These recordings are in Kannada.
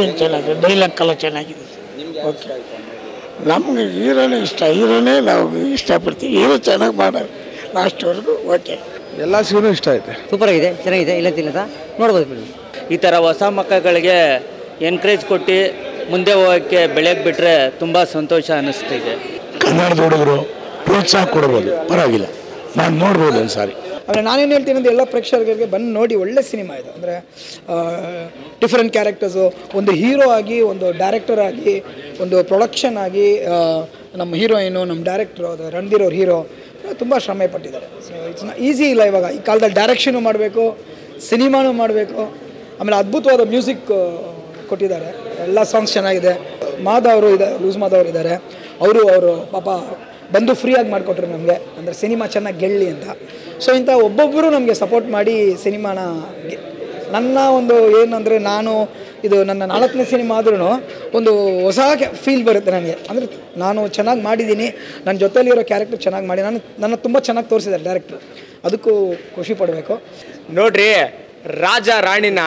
ಮೂವಿ ಚೆನ್ನಾಗಿದೆ, ಡೈಲಾಗ್ ಎಲ್ಲ ಚೆನ್ನಾಗಿದೆ. ಓಕೆ, ನಮಗೆ ಹೀರೋನೇ ಇಷ್ಟ, ಹೀರೋನೇ ನಾವು ಇಷ್ಟಪಡ್ತೀವಿ. ಹೀರೋ ಚೆನ್ನಾಗಿ ಮಾಡೋದು ಲಾಸ್ಟ್ವರೆಗೂ. ಓಕೆ, ಎಲ್ಲ ಸೀನು ಇಷ್ಟ ಆಯಿತು, ಸೂಪರ್ ಆಗಿದೆ, ಚೆನ್ನಾಗಿದೆ, ಇಲ್ಲದಿಲ್ಲದ ನೋಡ್ಬೋದು ಫಿಲ್ಮ್. ಈ ಥರ ಹೊಸ ಮಕ್ಕಳಿಗೆ ಎನ್ಕರೇಜ್ ಕೊಟ್ಟು ಮುಂದೆ ಹೋಗೋಕ್ಕೆ ಬೆಳೆಯೋಕ್ಕೆ ಬಿಟ್ಟರೆ ತುಂಬ ಸಂತೋಷ ಅನ್ನಿಸ್ತಿದೆ. ಕನ್ನಡದ ಹುಡುಗರು ಪ್ರೋತ್ಸಾಹ ಕೊಡ್ಬೋದು, ಪರವಾಗಿಲ್ಲ, ನಾನು ನೋಡ್ಬೋದು ಒಂದು ಸಾರಿ. ಅಂದರೆ ನಾನೇನು ಹೇಳ್ತೀನಿ ಅಂದರೆ ಎಲ್ಲ ಪ್ರೇಕ್ಷಕರಿಗೆ ಬಂದು ನೋಡಿ, ಒಳ್ಳೆ ಸಿನಿಮಾ ಇದು. ಅಂದರೆ ಡಿಫ್ರೆಂಟ್ ಕ್ಯಾರೆಕ್ಟರ್ಸು, ಒಂದು ಹೀರೋ ಆಗಿ, ಒಂದು ಡೈರೆಕ್ಟರ್ ಆಗಿ, ಒಂದು ಪ್ರೊಡಕ್ಷನ್ ಆಗಿ, ನಮ್ಮ ಹೀರೋಯಿನು, ನಮ್ಮ ಡೈರೆಕ್ಟ್ರು, ಅದು ರಣಧೀರ್ ಅವ್ರ ಹೀರೋ ತುಂಬ ಶ್ರಮ ಪಟ್ಟಿದ್ದಾರೆ. ಸೊ ಇಟ್ಸ್ ಈಸಿ ಇಲ್ಲ ಇವಾಗ ಈ ಕಾಲದಲ್ಲಿ. ಡೈರೆಕ್ಷನು ಮಾಡಬೇಕು, ಸಿನಿಮಾನೂ ಮಾಡಬೇಕು, ಆಮೇಲೆ ಅದ್ಭುತವಾದ ಮ್ಯೂಸಿಕ್ ಕೊಟ್ಟಿದ್ದಾರೆ. ಎಲ್ಲ ಸಾಂಗ್ಸ್ ಚೆನ್ನಾಗಿದೆ. ಮಾಧವರು ಇದ್ದಾರೆ, ಲೂಸ್ ಮಾಧವರು ಇದ್ದಾರೆ. ಅವರು ಪಾಪ ಬಂದು ಫ್ರೀಯಾಗಿ ಮಾಡಿಕೊಟ್ರು ನಮಗೆ, ಅಂದರೆ ಸಿನಿಮಾ ಚೆನ್ನಾಗಿ ಗೆಲ್ಲಿ ಅಂತ. ಸೊ ಇಂಥ ಒಬ್ಬೊಬ್ಬರು ನಮಗೆ ಸಪೋರ್ಟ್ ಮಾಡಿ ಸಿನಿಮಾನ, ನನ್ನ ಒಂದು ಏನಂದರೆ, ನಾನು ಇದು ನನ್ನ 4ನೇ ಸಿನಿಮಾ ಆದ್ರೂ ಒಂದು ಹೊಸ ಫೀಲ್ ಬರುತ್ತೆ ನನಗೆ. ಅಂದರೆ ನಾನು ಚೆನ್ನಾಗಿ ಮಾಡಿದ್ದೀನಿ, ನನ್ನ ಜೊತೆಲಿರೋ ಕ್ಯಾರೆಕ್ಟರ್ ಚೆನ್ನಾಗಿ ಮಾಡಿ, ನನ್ನ ತುಂಬ ಚೆನ್ನಾಗಿ ತೋರಿಸಿದ್ದಾರೆ ಡೈರೆಕ್ಟ್ರು, ಅದಕ್ಕೂ ಖುಷಿ ಪಡಬೇಕು. ನೋಡ್ರಿ, ರಾಜ ರಾಣಿನ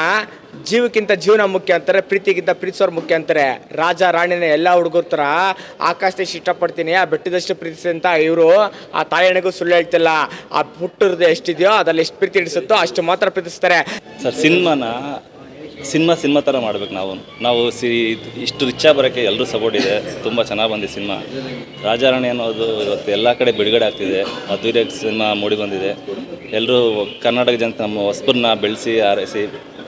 ಜೀವಕ್ಕಿಂತ ಜೀವನ ಮುಖ್ಯ ಅಂತಾರೆ, ಪ್ರೀತಿಗಿಂತ ಪ್ರೀತಿಸೋರು ಮುಖ್ಯ ಅಂತಾರೆ. ರಾಜ ರಾಣಿನ ಎಲ್ಲ ಹುಡುಗರ ಥರ ಆಕಾಶದಷ್ಟು ಇಷ್ಟಪಡ್ತೀನಿ, ಆ ಬೆಟ್ಟದಷ್ಟು ಪ್ರೀತಿಸಿ ಅಂತ ಇವರು ಆ ತಾಯಣಿಗೂ ಸುಳ್ಳು ಹೇಳ್ತಿಲ್ಲ. ಆ ಹುಟ್ಟಿರೋದು ಎಷ್ಟಿದೆಯೋ ಅದ್ರಲ್ಲಿ ಎಷ್ಟು ಪ್ರೀತಿ ಹಿಡಿಸುತ್ತೋ ಅಷ್ಟು ಮಾತ್ರ ಪ್ರೀತಿಸ್ತಾರೆ. ಸರ್, ಸಿನಿಮಾ ಥರ ಮಾಡ್ಬೇಕು. ನಾವು ಇಷ್ಟು ರಿಚ್ ಬರೋಕ್ಕೆ ಎಲ್ಲರೂ ಸಪೋರ್ಟ್ ಇದೆ. ತುಂಬ ಚೆನ್ನಾಗಿ ಬಂದಿದೆ ಸಿನಿಮಾ. ರಾಜಾರಾಣಿ ಅನ್ನೋದು ಇವತ್ತು ಎಲ್ಲ ಕಡೆ ಬಿಡುಗಡೆ ಆಗ್ತಿದೆ, ಅದ್ದೂರಿಯಾಗಿ ಸಿನಿಮಾ ಮೂಡಿ ಬಂದಿದೆ. ಎಲ್ಲರೂ ಕರ್ನಾಟಕ ಜನತೆ ನಮ್ಮ ಹೊಸಬರನ್ನ ಬೆಳೆಸಿ ಆರೈಸಿ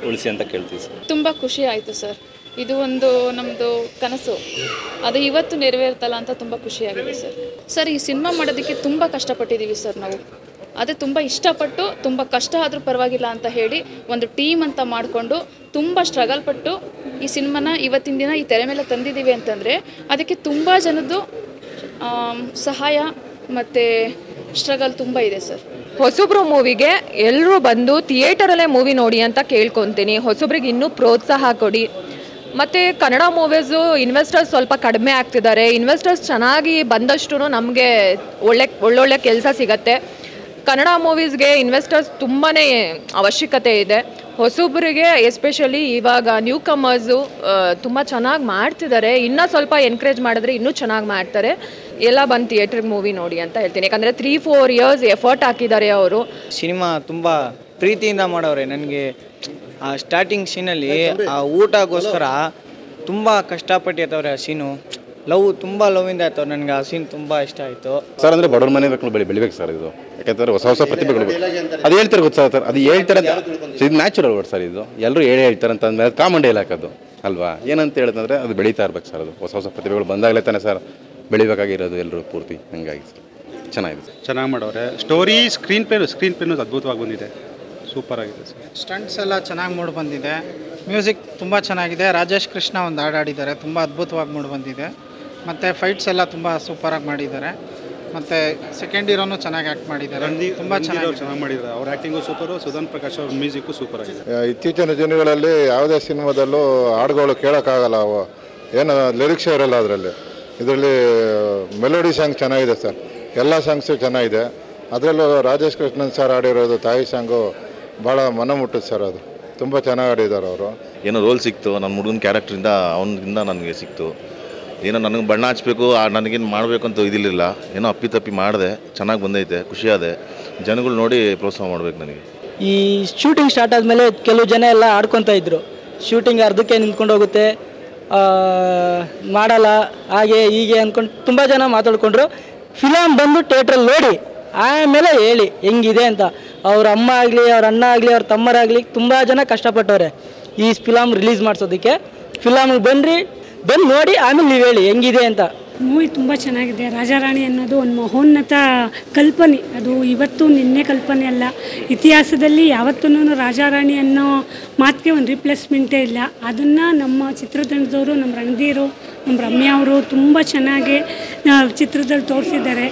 ಉಳಿಸಿ ಅಂತ ಕೇಳ್ತೀವಿ ಸರ್. ತುಂಬ ಖುಷಿ ಆಯಿತು ಸರ್. ಇದು ಒಂದು ನಮ್ಮದು ಕನಸು, ಅದು ಇವತ್ತು ನೆರವೇರ್ತಲ್ಲ ಅಂತ ತುಂಬ ಖುಷಿಯಾಗಿದೆ ಸರ್. ಸರ್, ಈ ಸಿನಿಮಾ ಮಾಡೋದಕ್ಕೆ ತುಂಬ ಕಷ್ಟಪಟ್ಟಿದ್ದೀವಿ ಸರ್ ನಾವು. ಅದೇ ತುಂಬ ಇಷ್ಟಪಟ್ಟು, ತುಂಬ ಕಷ್ಟ ಆದರೂ ಪರವಾಗಿಲ್ಲ ಅಂತ ಹೇಳಿ ಒಂದು ಟೀಮ್ ಅಂತ ಮಾಡಿಕೊಂಡು ತುಂಬ ಸ್ಟ್ರಗಲ್ ಪಟ್ಟು ಈ ಸಿನಿಮಾನ ಇವತ್ತಿನ ದಿನ ಈ ತೆರೆ ಮೇಲೆ ತಂದಿದ್ದೀವಿ ಅಂತಂದರೆ ಅದಕ್ಕೆ ತುಂಬ ಜನದ್ದು ಸಹಾಯ ಮತ್ತು ಸ್ಟ್ರಗಲ್ ತುಂಬ ಇದೆ ಸರ್. ಹೊಸಬ್ರು ಮೂವಿಗೆ ಎಲ್ಲರೂ ಬಂದು ಥಿಯೇಟರಲ್ಲೇ ಮೂವಿ ನೋಡಿ ಅಂತ ಕೇಳ್ಕೊತೀನಿ. ಹೊಸಬ್ರಿಗೆ ಇನ್ನೂ ಪ್ರೋತ್ಸಾಹ ಕೊಡಿ. ಮತ್ತು ಕನ್ನಡ ಮೂವೀಸು ಇನ್ವೆಸ್ಟರ್ಸ್ ಸ್ವಲ್ಪ ಕಡಿಮೆ ಆಗ್ತಿದ್ದಾರೆ. ಇನ್ವೆಸ್ಟರ್ಸ್ ಚೆನ್ನಾಗಿ ಬಂದಷ್ಟು ನಮಗೆ ಒಳ್ಳೊಳ್ಳೆ ಕೆಲಸ ಸಿಗತ್ತೆ. ಕನ್ನಡ ಮೂವೀಸ್ಗೆ ಇನ್ವೆಸ್ಟರ್ಸ್ ತುಂಬಾ ಅವಶ್ಯಕತೆ ಇದೆ. ಹೊಸಬ್ರಿಗೆ ಎಸ್ಪೆಷಲಿ ಇವಾಗ ನ್ಯೂ ಕಮರ್ಸು ತುಂಬ ಚೆನ್ನಾಗಿ ಮಾಡ್ತಿದ್ದಾರೆ. ಇನ್ನೂ ಸ್ವಲ್ಪ ಎನ್ಕರೇಜ್ ಮಾಡಿದ್ರೆ ಇನ್ನೂ ಚೆನ್ನಾಗಿ ಮಾಡ್ತಾರೆ. ಎಲ್ಲ ಬಂದು ಥಿಯೇಟ್ರಿಗೆ ಮೂವಿ ನೋಡಿ ಅಂತ ಹೇಳ್ತೀನಿ. ಯಾಕಂದರೆ 3-4 ಇಯರ್ಸ್ ಎಫರ್ಟ್ ಹಾಕಿದ್ದಾರೆ ಅವರು. ಸಿನಿಮಾ ತುಂಬ ಪ್ರೀತಿಯಿಂದ ಮಾಡೋರೆ. ನನಗೆ ಆ ಸ್ಟಾರ್ಟಿಂಗ್ ಸೀನಲ್ಲಿ ಆ ಊಟಗೋಸ್ಕರ ತುಂಬ ಕಷ್ಟಪಟ್ಟಿರ್ತವ್ರೆ. ಆ ಸೀನು ತುಂಬ ಲವ್ವಿಂದ ಆಯ್ತವ್ರು. ನನಗೆ ಆ ಸೀನ್ ತುಂಬ ಇಷ್ಟ ಆಯಿತು ಸರ್. ಅಂದರೆ ಬಡವ್ರ ಮನೆ ಮಕ್ಕಳು ಬೆಳಿಬೇಕು ಸರ್. ಇದು ಯಾಕಂದರೆ ಹೊಸ ಪ್ರತಿಭೆಗಳು ಅದು ಹೇಳ್ತಾರೆ, ಗೊತ್ತಾ ಸರ್, ಅದು ಹೇಳ್ತಾರೆ. ಇದು ನ್ಯಾಚುರಲ್ ವರ್ಡ್ ಸರ್. ಇದು ಎಲ್ಲರೂ ಹೇಳ್ತಾರೆ ಅಂತ ಅಂದಮೇಲೆ ಕಾಮನ್ ಡೈಲಾಗ್ ಅದು ಅಲ್ವಾ? ಏನಂತ ಹೇಳಿದ್ರೆ ಅದು ಬೆಳೀತಾ ಇರ್ಬೇಕು ಸರ್. ಅದು ಹೊಸ ಪ್ರತಿಭೆಗಳು ಬಂದಾಗಲೇ ತಾನೆ ಸರ್ ಬೆಳಿಬೇಕಾಗಿರೋದು ಎಲ್ಲರೂ ಪೂರ್ತಿ. ಹಂಗಾಗಿ ಸರ್ ಚೆನ್ನಾಗಿದೆ ಸರ್. ಚೆನ್ನಾಗಿ ಮಾಡೋರೆ. ಸ್ಟೋರಿ, ಸ್ಕ್ರೀನ್ ಪ್ಲೇನು ಅದ್ಭುತವಾಗಿ ಬಂದಿದೆ, ಸೂಪರ್ ಆಗಿದೆ ಸರ್. ಸ್ಟಂಟ್ಸ್ ಎಲ್ಲ ಚೆನ್ನಾಗಿ ಮೂಡಿ ಬಂದಿದೆ. ಮ್ಯೂಸಿಕ್ ತುಂಬ ಚೆನ್ನಾಗಿದೆ. ರಾಜೇಶ್ ಕೃಷ್ಣ ಒಂದು ಹಾಡಾಡಿದ್ದಾರೆ, ತುಂಬ ಅದ್ಭುತವಾಗಿ ಮೂಡಿ ಬಂದಿದೆ. ಮತ್ತು ಫೈಟ್ಸ್ ಎಲ್ಲ ತುಂಬ ಸೂಪರಾಗಿ ಮಾಡಿದ್ದಾರೆ. ಮತ್ತು ಸೆಕೆಂಡ್ ಹೀರೋನು ಚೆನ್ನಾಗಿ ಆ್ಯಕ್ಟ್ ಮಾಡಿದ್ದಾರೆ, ತುಂಬ ಚೆನ್ನಾಗಿ ಮಾಡಿದ್ದಾರೆ. ಅವ್ರ ಆ್ಯಕ್ಟಿಂಗು ಸೂಪರು, ಸುಧನ್ ಪ್ರಕಾಶ್ ಅವ್ರ ಮ್ಯೂಸಿಕ್ಕು ಸೂಪರ್ ಆಗಿದೆ. ಇತ್ತೀಚಿನ ದಿನಗಳಲ್ಲಿ ಯಾವುದೇ ಸಿನಿಮಾದಲ್ಲೂ ಹಾಡುಗಳು ಕೇಳೋಕ್ಕಾಗಲ್ಲ, ಅವು ಏನು ಲಿರಿಕ್ಸ್ ಇರಲ್ಲ ಅದರಲ್ಲಿ. ಇದರಲ್ಲಿ ಮೆಲೋಡಿ ಸಾಂಗ್ ಚೆನ್ನಾಗಿದೆ ಸರ್, ಎಲ್ಲ ಸಾಂಗ್ಸು ಚೆನ್ನಾಗಿದೆ. ಅದರಲ್ಲೂ ರಾಜೇಶ್ ಕೃಷ್ಣನ್ ಸರ್ ಆಡಿರೋದು ತಾಯಿ ಸಾಂಗು ಭಾಳ ಮನ ಮುಟ್ಟುತ್ತೆ ಸರ್. ಅದು ತುಂಬ ಚೆನ್ನಾಗಿ ಆಡಿದ್ದಾರೆ ಅವರು. ಏನೋ ರೋಲ್ ಸಿಕ್ತು, ನನ್ನ ಹುಡುಗನ ಕ್ಯಾರೆಕ್ಟ್ರಿಂದ ಅವನಿಂದ ನನಗೆ ಸಿಕ್ತು. ಏನೋ ನನಗೆ ಬಣ್ಣ ಹಚ್ಚಬೇಕು, ನನಗೇನು ಮಾಡಬೇಕು ಅಂತ ಇದಿರಲಿಲ್ಲ. ಏನೋ ಅಪ್ಪಿತಪ್ಪಿ ಮಾಡಿದೆ, ಚೆನ್ನಾಗಿ ಬಂದೈತೆ, ಖುಷಿಯಾದೆ. ಜನಗಳು ನೋಡಿ ಪ್ರೋತ್ಸಾಹ ಮಾಡಬೇಕು ನನಗೆ. ಈ ಶೂಟಿಂಗ್ ಸ್ಟಾರ್ಟ್ ಆದಮೇಲೆ ಕೆಲವು ಜನ ಎಲ್ಲ ಆಡ್ಕೊತಾ ಇದ್ರು, ಶೂಟಿಂಗ್ ಅರ್ಧಕ್ಕೆ ನಿಂತ್ಕೊಂಡು ಹೋಗುತ್ತೆ, ಮಾಡಲ್ಲ, ಹಾಗೆ ಹೀಗೆ ಅಂದ್ಕೊಂಡು ತುಂಬ ಜನ ಮಾತಾಡ್ಕೊಂಡ್ರು. ಫಿಲಮ್ ಬಂದು ಥಿಯೇಟ್ರಲ್ಲಿ ನೋಡಿ ಆಮೇಲೆ ಹೇಳಿ ಹೆಂಗಿದೆ ಅಂತ. ಅವ್ರ ಅಮ್ಮ ಆಗಲಿ, ಅವ್ರ ಅಣ್ಣ ಆಗಲಿ, ಅವ್ರ ತಮ್ಮರಾಗಲಿ ತುಂಬ ಜನ ಕಷ್ಟಪಟ್ಟವ್ರೆ ಈ ಫಿಲಮ್ ರಿಲೀಸ್ ಮಾಡಿಸೋದಕ್ಕೆ. ಫಿಲಮ್ಗೆ ಬಂದು ನೋಡಿ ಆಮೇಲೆ ನೀವು ಹೇಳಿ ಹೆಂಗಿದೆ ಅಂತ. ಮೂವಿ ತುಂಬ ಚೆನ್ನಾಗಿದೆ. ರಾಜಾರಾಣಿ ಅನ್ನೋದು ಒಂದು ಮಹೋನ್ನತ ಕಲ್ಪನೆ. ಅದು ಇವತ್ತು ನಿನ್ನೆ ಕಲ್ಪನೆ ಅಲ್ಲ. ಇತಿಹಾಸದಲ್ಲಿ ಯಾವತ್ತೂ ರಾಜಾರಾಣಿ ಅನ್ನೋ ಮಾತಿಗೆ ಒಂದು ರಿಪ್ಲೇಸ್ಮೆಂಟೇ ಇಲ್ಲ. ಅದನ್ನು ನಮ್ಮ ಚಿತ್ರತಂಡದವರು, ನಮ್ಮ ರಣಧೀರು, ನಮ್ಮ ರಮ್ಯಾ ಅವರು ತುಂಬ ಚೆನ್ನಾಗಿ ಚಿತ್ರದಲ್ಲಿ ತೋರಿಸಿದ್ದಾರೆ.